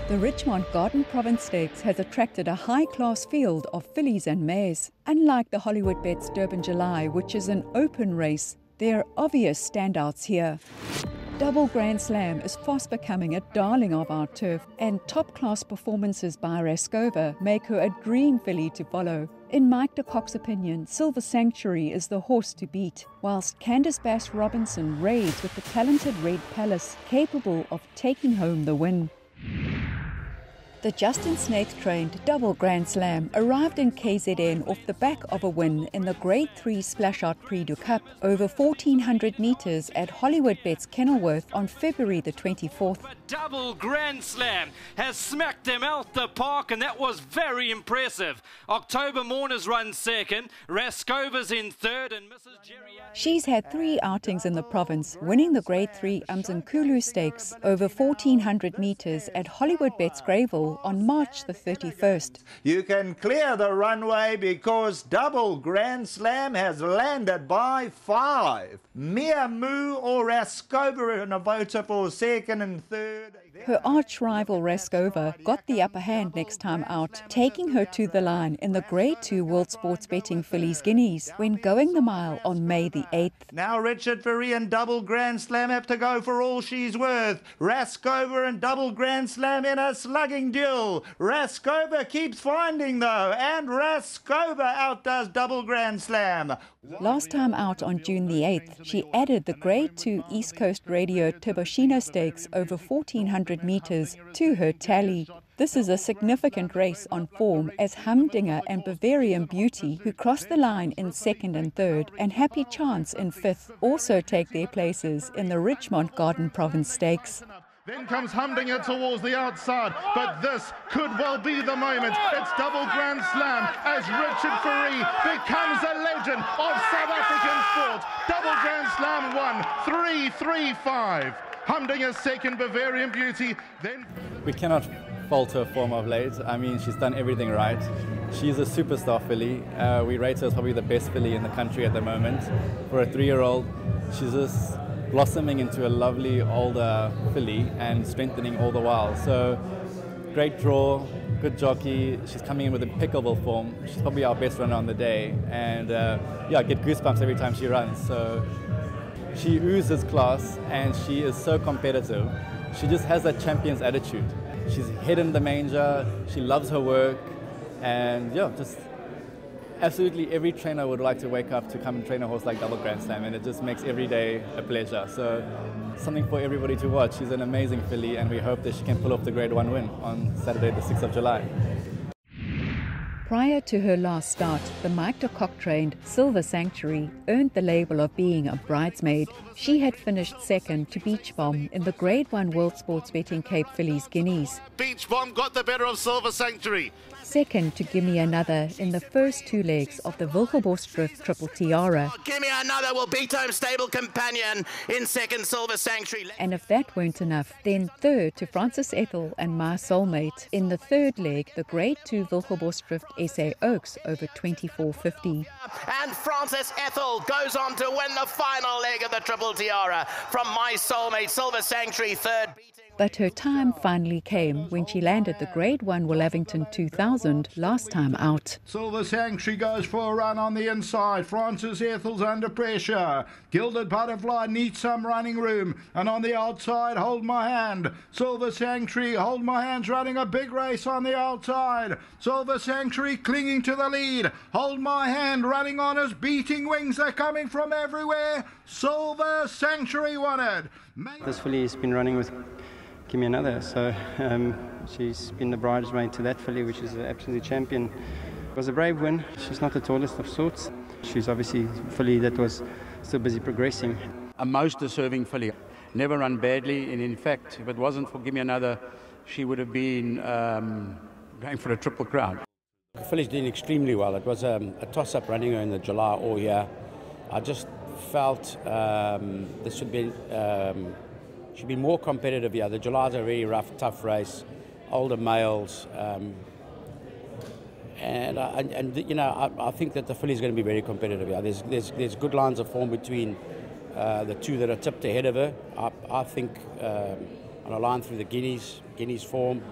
The Ridgemont Garden Province Stakes has attracted a high-class field of fillies and mares. Unlike the Hollywoodbets Durban July, which is an open race, there are obvious standouts here. Double Grand Slam is fast becoming a darling of our turf, and top-class performances by Rascova make her a dream filly to follow. In Mike de Kock's opinion, Silver Sanctuary is the horse to beat, whilst Candice Bass-Robinson raids with the talented Red Palace, capable of taking home the win. The Justin Snaith-trained Double Grand Slam arrived in KZN off the back of a win in the Grade 3 Splash-Out Prix du Cup over 1,400 metres at Hollywoodbets Kenilworth on February the 24th. A Double Grand Slam has smacked them out the park, and that was very impressive. October Mourners run second, Rascova's in third, and Mrs. Jerry... She's had 3 outings in the province, winning the Grade 3 Umzinkulu Stakes over 1,400 metres at Hollywoodbets Greyville on March the 31st. You can clear the runway because Double Grand Slam has landed by 5. Mia Moo or Rascova in a voter for second and third. Her arch-rival Rascova got the upper hand next time out, taking her to the line in the Grade 2 World Sports Betting Fillies Guineas when going the mile on May the 8th. Now Richard Ferry and Double Grand Slam have to go for all she's worth. Rascova and Double Grand Slam in a slugging duel. Rascova keeps finding though, and Rascova outdoes Double Grand Slam. Last time out on June the 8th, she added the Grade 2 East Coast Radio Tiboshino Stakes over 1,400 metres to her tally. This is a significant race on form as Humdinger and Bavarian Beauty, who crossed the line in second and third, and Happy Chance in fifth, also take their places in the Ridgemont Garden Province Stakes. Then comes Humdinger towards the outside, but this could well be the moment. It's Double Grand Slam as Richard Ferry becomes a legend of South African sport. Double Grand Slam won 3-3-5. Humdinger second, Bavarian Beauty. Then we cannot fault her form of late. I mean, she's done everything right. She's a superstar filly. We rate her as probably the best filly in the country at the moment. For a 3-year-old, she's just blossoming into a lovely older filly and strengthening all the while. So great draw, good jockey. She's coming in with impeccable form. She's probably our best runner on the day, and yeah, I get goosebumps every time she runs. So she oozes class and she is so competitive. She just has that champion's attitude. She's head in the manger, she loves her work, and yeah, just absolutely every trainer would like to wake up to come and train a horse like Double Grand Slam, and it just makes every day a pleasure. So something for everybody to watch. She's an amazing filly, and we hope that she can pull off the Grade 1 win on Saturday the 6th of July. Prior to her last start, the Mike de Kock-trained Silver Sanctuary earned the label of being a bridesmaid. She had finished second to Beach Bomb in the Grade 1 World Sports Betting Cape Fillies Guineas. Beach Bomb got the better of Silver Sanctuary. Second to Gimme Another in the first 2 legs of the Wilgeborgsdrift Triple Tiara. Gimme Another will beat home Stable Companion in second, Silver Sanctuary. And if that weren't enough, then third to Francis Ethel and My Soulmate in the third leg, the Grade 2 Wilgeborgsdrift SA Oaks over 24.50. And Francis Ethel goes on to win the final leg of the Triple Tiara from My Soulmate. Silver Sanctuary third. But her time finally came when she landed the Grade 1 Woolavington 2000 last time out. Silver Sanctuary goes for a run on the inside. Francis Ethel's under pressure. Gilded Butterfly needs some running room. And on the outside, Hold My Hand. Silver Sanctuary, Hold My Hand's running a big race on the outside. Silver Sanctuary clinging to the lead. Hold My Hand running on his beating wings. They're coming from everywhere. Silver Sanctuary won it. This filly has been running with Give Me Another, so she's been the bridesmaid to that filly, which is absolutely champion. It was a brave win. She's not the tallest of sorts. She's obviously a filly that was still busy progressing. A most deserving filly. Never run badly, and in fact, if it wasn't for Give Me Another, she would have been going for a Triple Crown. The filly's doing extremely well. It was a toss-up running her in the July all year. I just felt this should be more competitive here. The July's a very rough, tough race, older males, and you know, I think that the filly's going to be very competitive here. There's good lines of form between the two that are tipped ahead of her. I think on a line through the Guineas form,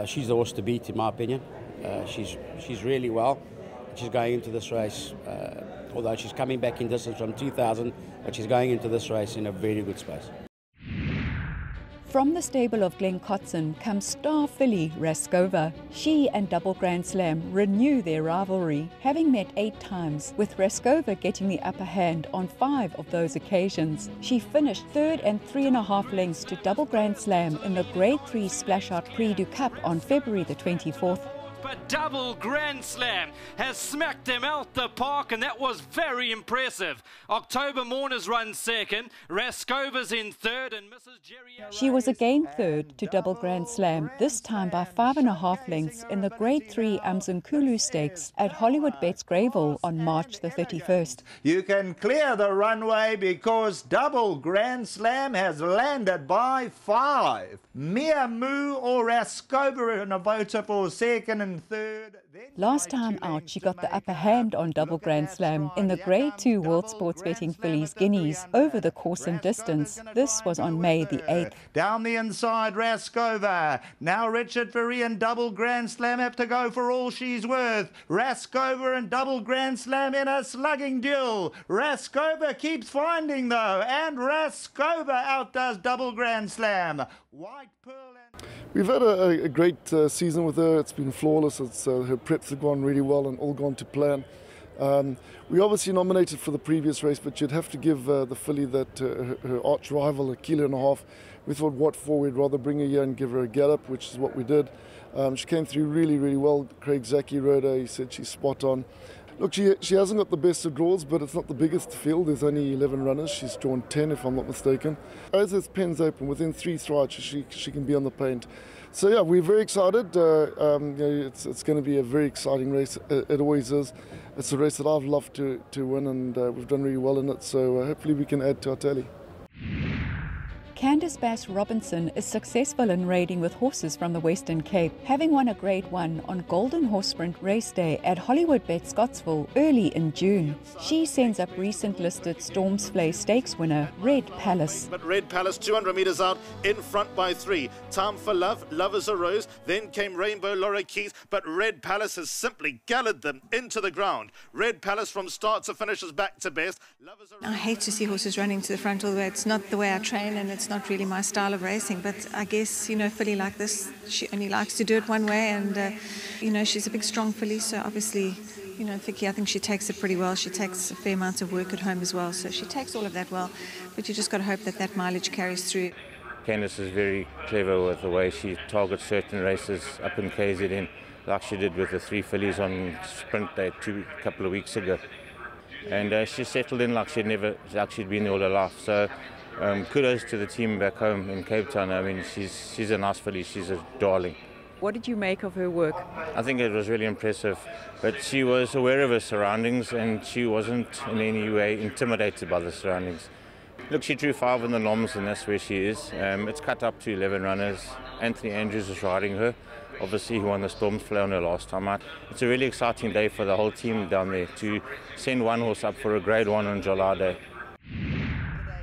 She's the horse to beat, in my opinion. She's really well. She's going into this race, although she's coming back in distance from 2000, but she's going into this race in a very good space. From the stable of Glen Kotzen comes star filly Rascova. She and Double Grand Slam renew their rivalry, having met 8 times, with Rascova getting the upper hand on 5 of those occasions. She finished 3rd and 3.5 lengths to Double Grand Slam in the Grade 3 Splash-Out Prix du Cap on February the 24th. But Double Grand Slam has smacked them out the park, and that was very impressive. October Mourners run 2nd, Rascova's in 3rd, and Mrs. GR1. She was again 3rd to Double Grand Slam, this time by 5.5 lengths in the Grade 3 Umzunkulu Stakes at Hollywoodbets Greyville on March the 31st. You can clear the runway because Double Grand Slam has landed by 5. Mia Moo or Rascova in a voter for 2nd and 3rd. Last time out, she got the upper hand on Double Grand Slam in the Grade 2 World Sports Betting Fillies Guineas over the course and distance. This was on May the 8th. Down the inside, Rascova. Now Richard Ferry and Double Grand Slam have to go for all she's worth. Rascova and Double Grand Slam in a slugging duel. Rascova keeps finding though, and Rascova outdoes Double Grand Slam. White Pearl and... We've had a great season with her. It's been flawless. Her preps have gone really well and all gone to plan. We obviously nominated for the previous race, but you'd have to give the filly that her arch rival 1.5 kilos. We thought, what for? We'd rather bring her here and give her a gallop, which is what we did. She came through really, really well. Craig Zaki rode her. He said she's spot on. Look, she hasn't got the best of draws, but it's not the biggest field. There's only 11 runners. She's drawn 10, if I'm not mistaken. As his pen's open, within 3 strides, she can be on the paint. So yeah, we're very excited. It's going to be a very exciting race. It always is. It's a race that I've loved to win, and we've done really well in it. So hopefully we can add to our tally. Candice Bass-Robinson is successful in raiding with horses from the Western Cape, having won a Grade 1 on Golden Horse Sprint race day at Hollywoodbets Scottsville early in June. She sends up recent listed Stormsflay Stakes winner Red Palace. But Red Palace 200 metres out, in front by 3. Time for Love, Love is a Rose, then came Rainbow Laura Keith, but Red Palace has simply galloped them into the ground. Red Palace from start to finish is back to best. Love is a Rose. I hate to see horses running to the front all the way. It's not the way I train, and it's not really my style of racing, but I guess, a filly like this, she only likes to do it one way, and she's a big strong filly, so obviously, Vicky, I think she takes it pretty well. She takes a fair amount of work at home as well, so she takes all of that well, but you just got to hope that that mileage carries through. Candice is very clever with the way she targets certain races up in KZN, like she did with the 3 fillies on Sprint Day a couple of weeks ago, and she settled in like she'd been there all her life. So kudos to the team back home in Cape Town. I mean, she's a nice filly. She's a darling. What did you make of her work? I think it was really impressive, but she was aware of her surroundings and she wasn't in any way intimidated by the surroundings. Look, she drew 5 in the noms, and that's where she is. It's cut up to 11 runners. Anthony Andrews is riding her. Obviously, he won the Stormsflay on her last time out. It's a really exciting day for the whole team down there to send one horse up for a Grade 1 on July Day.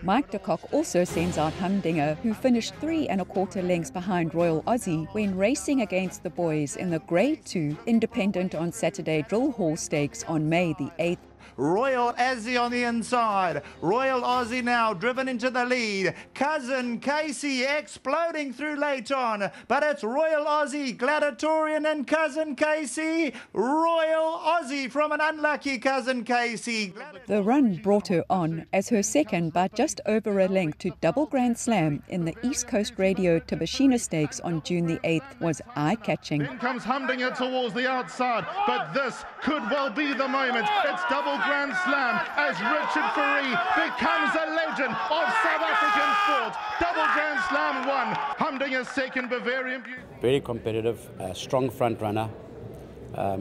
Mike de Kock also sends out Humdinger, who finished 3 1/4 lengths behind Royal Aussie when racing against the boys in the Grade 2 Independent on Saturday Drill Hall Stakes on May the 8th. Royal Aussie on the inside. Royal Aussie now driven into the lead. Cousin Casey exploding through late on. But it's Royal Aussie, Gladiatorian and Cousin Casey. Royal Aussie from an unlucky Cousin Casey. The run brought her on as her second by just over a length to Double Grand Slam in the East Coast Radio Tabashina Stakes on June the 8th was eye-catching. Then comes Humdinger towards the outside, but this could well be the moment. It's Double Grand Slam as Richard Ferry becomes a legend of South African sport. Double Grand Slam 1, Humdinger's second, Bavarian Beauty. Very competitive, strong front runner.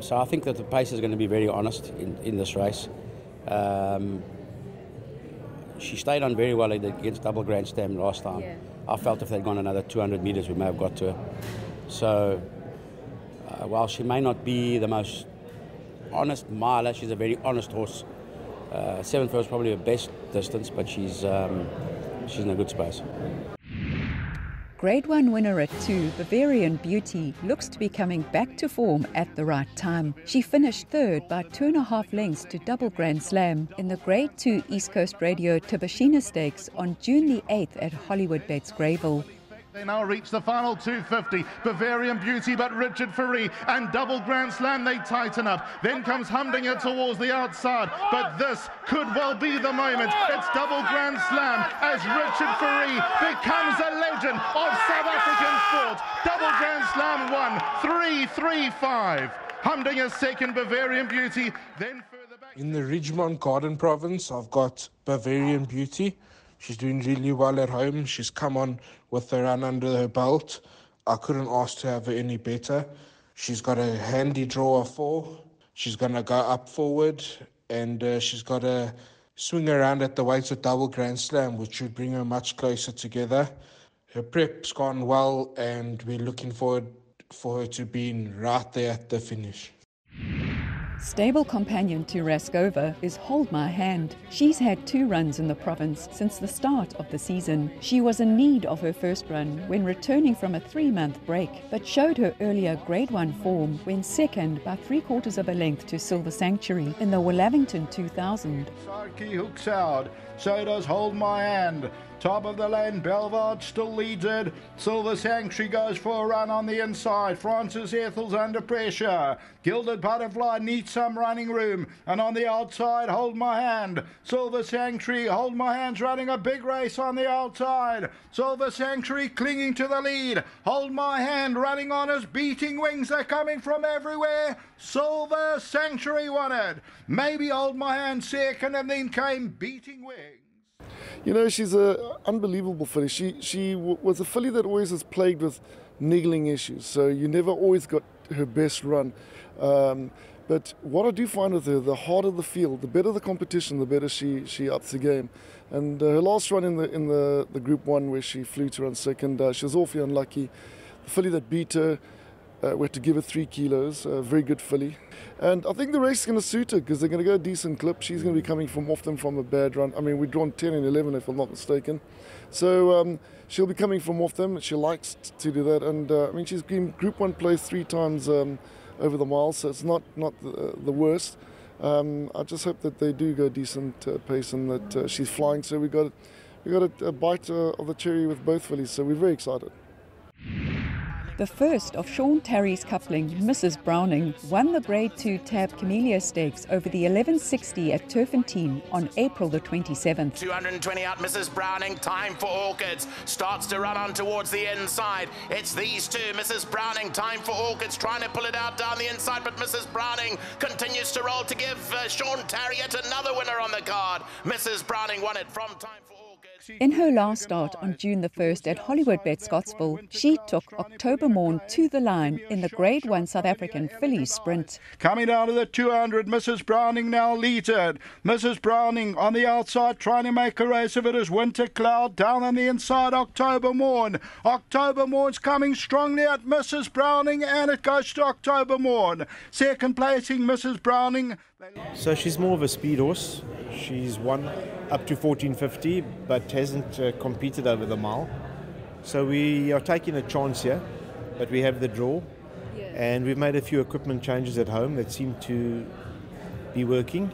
So I think that the pace is going to be very honest in this race. She stayed on very well against Double Grand Slam last time. Yeah. I felt if they'd gone another 200 metres, we may have got to her. So while she may not be the most honest miler, she's a very honest horse. 7th was probably her best distance, but she's in a good space. Grade 1 winner at 2, Bavarian Beauty, looks to be coming back to form at the right time. She finished third by 2.5 lengths to double Grand Slam in the Grade 2 East Coast Radio Tibashina Stakes on June the 8th at Hollywoodbets Greyville. They now reach the final 250. Bavarian Beauty, but Richard Ferry and double Grand Slam, they tighten up. Then comes Humdinger towards the outside, but this could well be the moment. It's double Grand Slam as Richard Ferry becomes a legend of South African sport. Double Grand Slam 1, 3-3-5. Humdinger second, Bavarian Beauty, then further back. In the Ridgemont Garden Province, I've got Bavarian Beauty. She's doing really well at home. She's come on with a run under her belt. I couldn't ask to have her any better. She's got a handy draw of 4. She's going to go up forward, and she's got a swing around at the weights of double Grand Slam, which would bring her much closer together. Her prep's gone well, and we're looking forward for her to being right there at the finish. Stable companion to Rascova is Hold My Hand. She's had 2 runs in the province since the start of the season. She was in need of her first run when returning from a 3-month break, but showed her earlier Grade 1 form when second by 3/4 of a length to Silver Sanctuary in the Woolavington 2000. Sarki hooks out, so does Hold My Hand. Top of the lane, Belvard still leads it. Silver Sanctuary goes for a run on the inside. Francis Ethel's under pressure. Gilded Butterfly needs some running room. And on the outside, Hold My Hand. Silver Sanctuary, Hold My Hand's running a big race on the outside. Silver Sanctuary clinging to the lead. Hold My Hand running on his beating wings. They're coming from everywhere. Silver Sanctuary won it. Maybe Hold My Hand second, and then came Beating Wings. You know, she's an unbelievable filly. She was a filly that always was plagued with niggling issues, so you never always got her best run. But what I do find with her, the harder the field, the better the competition, the better she ups the game. And her last run in the Group 1, where she flew to run second, she was awfully unlucky. The filly that beat her, we had to give her 3 kilos, a very good filly. And I think the race is going to suit her because they're going to go a decent clip. She's going to be coming from often from a bad run. I mean, we've drawn 10 and 11 if I'm not mistaken. So she'll be coming from off them. She likes to do that. And I mean, she's been Group 1 placed 3 times over the mile, so it's not the worst. I just hope that they do go decent pace and that she's flying. So we got a bite of the cherry with both fillies, so we're very excited. The first of Sean Terry's coupling, Mrs. Browning, won the Grade 2 Tab Camellia Stakes over the 1160 at Turfentine on April the 27th. 220 out, Mrs. Browning, time for Orchids. Starts to run on towards the inside. It's these two, Mrs. Browning, time for Orchids, trying to pull it out down the inside, but Mrs. Browning continues to roll to give Sean Terry yet another winner on the card. Mrs. Browning won it from time for Orchids. In her last start on June the 1st at Hollywoodbets Scottsville, she took October Morn to the line in the Grade 1 South African Filly Sprint. Coming down to the 200, Mrs. Browning now leads it. Mrs. Browning on the outside trying to make a race of it as Winter Cloud. Down on the inside, October Morn. October Morn's coming strongly at Mrs. Browning, and it goes to October Morn. Second placing, Mrs. Browning. So she's more of a speed horse. She's won up to 1450 but hasn't competed over the mile. So we are taking a chance here, but we have the draw. And we've made a few equipment changes at home that seem to be working.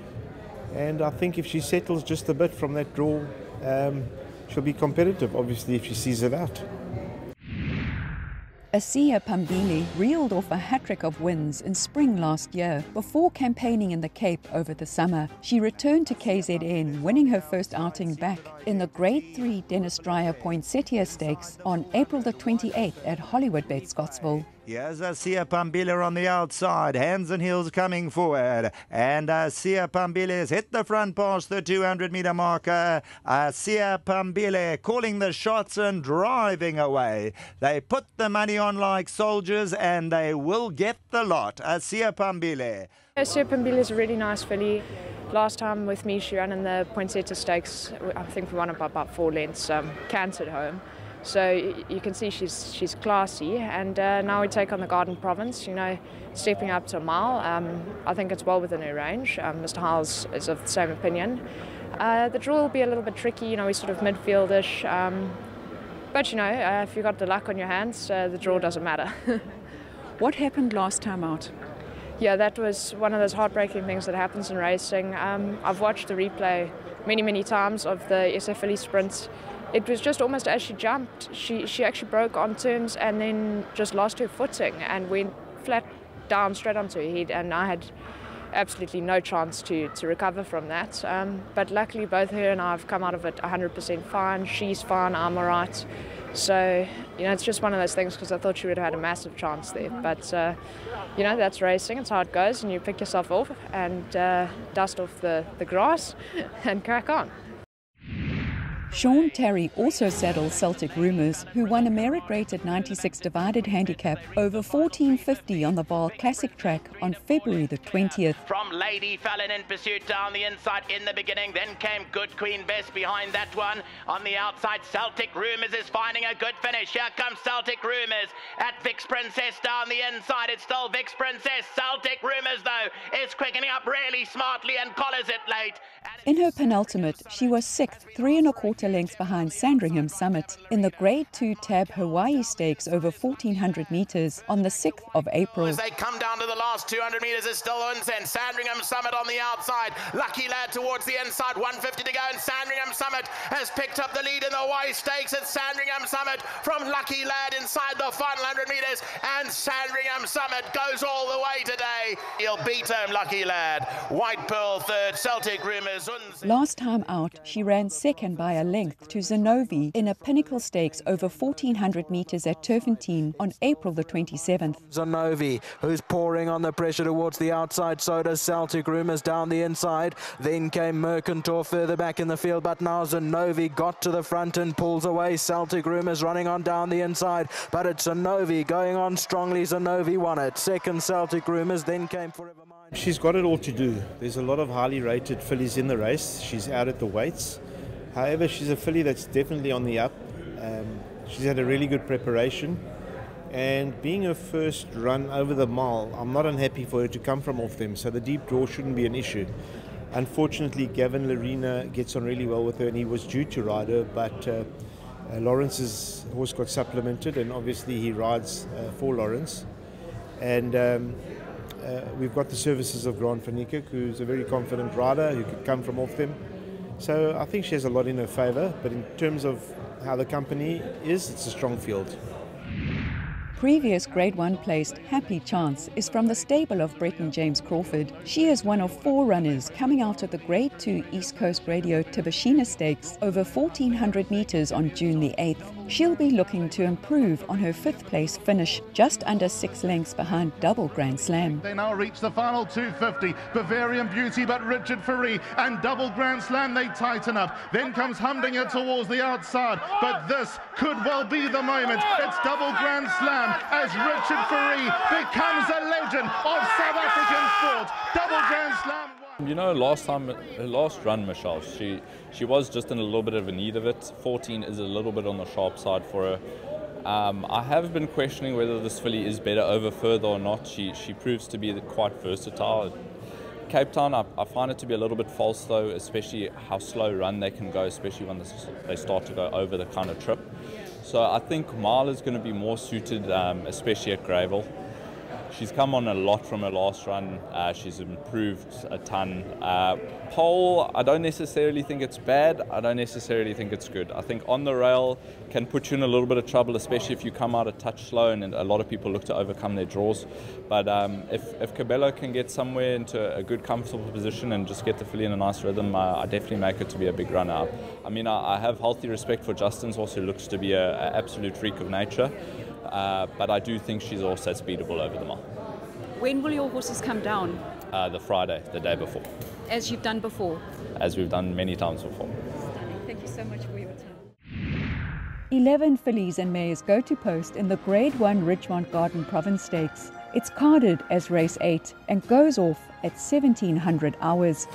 And I think if she settles just a bit from that draw, she'll be competitive, obviously, if she sees it out. Asiya Pambili reeled off a hat-trick of wins in spring last year before campaigning in the Cape over the summer. She returned to KZN, winning her first outing back in the Grade 3 Dennis Dreyer Poinsettia Stakes on April the 28th at Hollywoodbets Scottsville. Here's Asiya Pambili on the outside, hands and heels coming forward, and Asiya Pambili has hit the front past the 200-meter marker. Asiya Pambili calling the shots and driving away. They put the money on like soldiers, and they will get the lot. Asiya Pambili. Asiya Pambili is a really nice filly. Last time with me, she ran in the Poinsettia Stakes. I think we won it by about 4 lengths, cantered home. So you can see she's classy, and now we take on the Garden Province, you know, stepping up to a mile. I think it's well within her range. Mr. Howes is of the same opinion. The draw will be a little bit tricky, you know, we're sort of midfieldish. But, you know, if you've got the luck on your hands, the draw doesn't matter. What happened last time out? Yeah, that was one of those heartbreaking things that happens in racing. I've watched the replay many times of the SA Filly sprints. It was just almost as she jumped, she actually broke on turns and then just lost her footing and went flat down straight onto her head, and I had absolutely no chance to recover from that. But luckily both her and I have come out of it 100% fine. She's fine, I'm all right. So, you know, it's just one of those things, because I thought she would have had a massive chance there. But, you know, that's racing. It's how it goes, and you pick yourself off and dust off the grass and crack on. Sean Terry also saddles Celtic Rumours, who won a merit-rated 96 divided handicap over 1450 on the Vaal Classic track on February the 20th. From Lady Fallon in pursuit down the inside in the beginning, then came Good Queen Bess behind that one. On the outside, Celtic Rumours is finding a good finish. Here comes Celtic Rumours at Vix Princess down the inside. It's still Vix Princess. Celtic Rumours, though, is quickening up really smartly and collars it late. In her penultimate, she was 6th, 3 1/4 lengths behind Sandringham Summit in the Grade 2 Tab Hawaii Stakes over 1400 metres on the 6th of April. As they come down to the last 200 metres, is still Unsen. Sandringham Summit on the outside. Lucky Lad towards the inside. 150 to go, and Sandringham Summit has picked up the lead in the Hawaii Stakes. It's Sandringham Summit from Lucky Lad inside the final 100 metres, and Sandringham Summit goes all the way today. He'll beat him, Lucky Lad. White Pearl third, Celtic Rumours. Last time out, she ran second by a length to Zenovi in a Pinnacle Stakes over 1400 metres at Turfentine on April the 27th. Zenovi, who's pouring on the pressure towards the outside, so does Celtic Rumours down the inside. Then came Mercantor further back in the field, but now Zenovi got to the front and pulls away. Celtic Rumours running on down the inside, but it's Zenovi going on strongly. Zenovi won it. Second, Celtic Rumours, then came Forever Mine. She's got it all to do. There's a lot of highly rated fillies in the race. She's out at the weights. However, she's a filly that's definitely on the up. She's had a really good preparation. And being her first run over the mile, I'm not unhappy for her to come from off them, so the deep draw shouldn't be an issue. Unfortunately, Gavin Larina gets on really well with her, and he was due to ride her, but Lawrence's horse got supplemented, and obviously he rides for Lawrence. And we've got the services of Grant van Niekerk, who's a very confident rider who could come from off them. So I think she has a lot in her favour, but in terms of how the company is, it's a strong field. Previous Grade 1 placed Happy Chance is from the stable of Breton James Crawford. She is one of 4 runners coming out of the Grade 2 East Coast Radio Tibashina Stakes over 1400 metres on June the 8th. She'll be looking to improve on her 5th place finish, just under 6 lengths behind Double Grand Slam. They now reach the final 250. Bavarian Beauty, but Richard Ferree and Double Grand Slam, they tighten up. Then comes Humdinger towards the outside, but this could well be the moment. It's Double Grand Slam as Richard Ferree becomes a legend of South African sport. Double Grand Slam. You know, last run, Michelle, she was just in a little bit of a need of it. 14 is a little bit on the sharp side for her. I have been questioning whether this filly is better over further or not. She proves to be quite versatile. Cape Town, I find it to be a little bit false though, especially how slow run they can go, especially when they start to go over the kind of trip. So I think Mile is going to be more suited, especially at Greyville. She's come on a lot from her last run. She's improved a ton. Pole, I don't necessarily think it's bad. I don't necessarily think it's good. I think on the rail can put you in a little bit of trouble, especially if you come out a touch slow, and a lot of people look to overcome their draws. But if Cabello can get somewhere into a good, comfortable position and just get the filly in a nice rhythm, I definitely make it to be a big runner up. I mean, I have healthy respect for Justin's horse, who looks to be an absolute freak of nature. But I do think she's also speedable over the mile. When will your horses come down? The Friday, the day before. As you've done before? As we've done many times before. Stunning. Thank you so much for your time. 11 fillies and mares go to post in the Grade 1 Ridgemont Garden Province Stakes. It's carded as race 8 and goes off at 1700 hours.